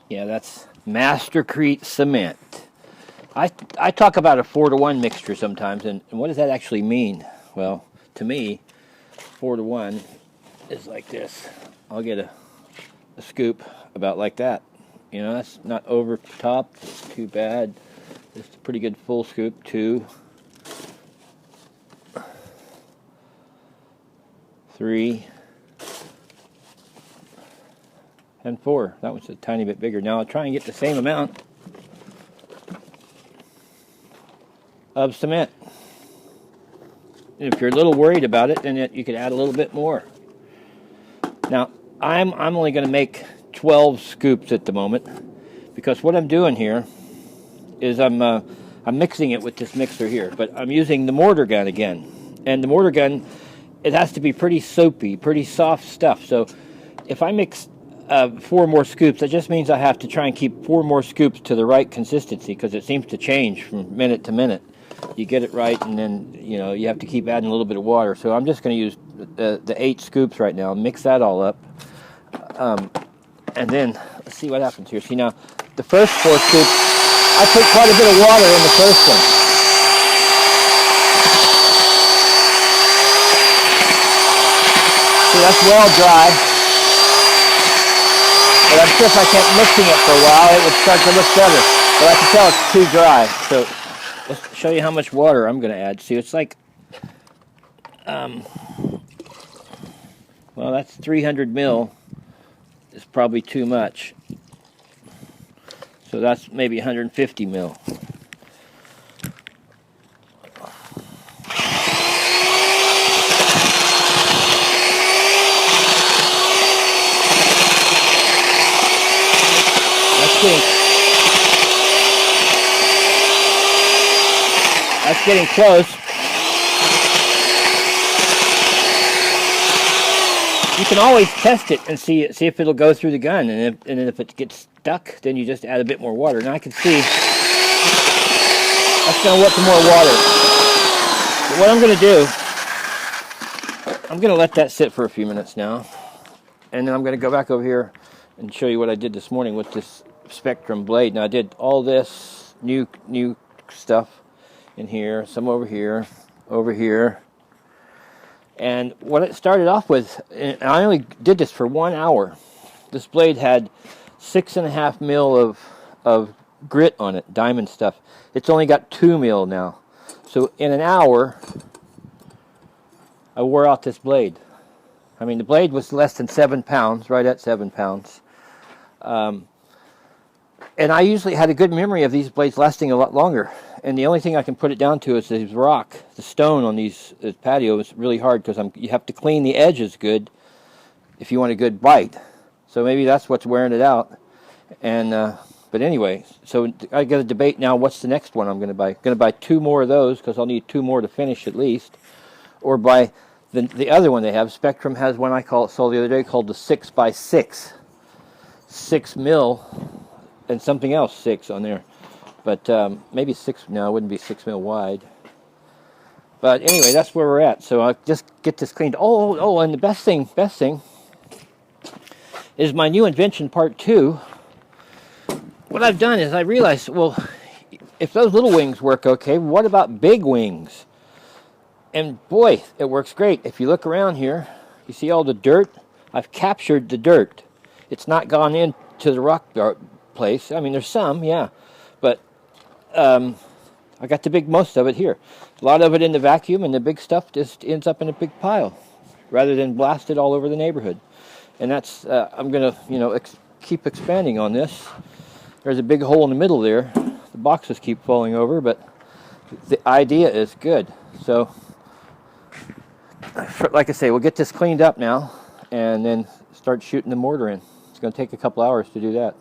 Yeah, that's Mastercrete cement. I talk about a 4-to-1 mixture sometimes, and what does that actually mean? Well, to me, 4-to-1 is like this. I'll get a scoop about like that. You know, that's not over top, too bad. It's a pretty good full scoop. 2, 3, and 4. That one's a tiny bit bigger. Now I'll try and get the same amount of cement. And if you're a little worried about it, then you could add a little bit more. Now, I'm only going to make 12 scoops at the moment, because what I'm doing here is I'm mixing it with this mixer here, but I'm using the mortar gun again. And the mortar gun, it has to be pretty soapy, pretty soft stuff. So if I mix 4 more scoops, that just means I have to try and keep 4 more scoops to the right consistency, because it seems to change from minute to minute. You get it right, and then you have to keep adding a little bit of water. So I'm just going to use the 8 scoops right now, mix that all up, and then let's see what happens here. See, now the first 4 scoops, I put quite a bit of water in the first one. See, that's well dry. But I'm sure if I kept mixing it for a while, it would start to look better. But I can tell it's too dry. So let's show you how much water I'm going to add. See, it's like, well, that's 300 mil. It's probably too much. So that's maybe 150 mil. That's getting close. You can always test it and see if it'll go through the gun, and then if it gets stuck, then you just add a bit more water. Now I can see that's going to want some more water. But what I'm going to do, I'm going to let that sit for a few minutes now, and then I'm going to go back over here and show you what I did this morning with this Spectrum blade. Now I did all this new stuff in here, some over here, and what it started off with, and I only did this for 1 hour. This blade had 6.5 mil of grit on it, diamond stuff. It's only got 2 mil now. So in an hour, I wore out this blade. I mean, the blade was less than 7 pounds, right at 7 pounds. And I usually had a good memory of these blades lasting a lot longer. And the only thing I can put it down to is the rock, the stone on this patio is really hard, because you have to clean the edges good if you want a good bite. So maybe that's what's wearing it out. And but anyway, so I got to debate now what's the next one I'm going to buy. I'm going to buy 2 more of those, because I'll need 2 more to finish at least. Or buy the other one they have. Spectrum has one I saw the other day called the 6x6. 6 mil and something else 6 on there. But maybe 6, no, it wouldn't be 6 mil wide. But anyway, that's where we're at. So I'll just get this cleaned. Oh, and the best thing is my new invention part 2. What I've done is I realized, well, if those little wings work okay, what about big wings? And boy, it works great. If you look around here, you see all the dirt? I've captured the dirt. It's not gone into the rock place. I mean, there's some, yeah. But I got most of it here. A lot of it in the vacuum, and the big stuff just ends up in a big pile, rather than blasted all over the neighborhood. And that's, I'm going to, keep expanding on this. There's a big hole in the middle there. The boxes keep falling over, but the idea is good. So, like I say, we'll get this cleaned up now, and then start shooting the mortar in. It's going to take a couple hours to do that.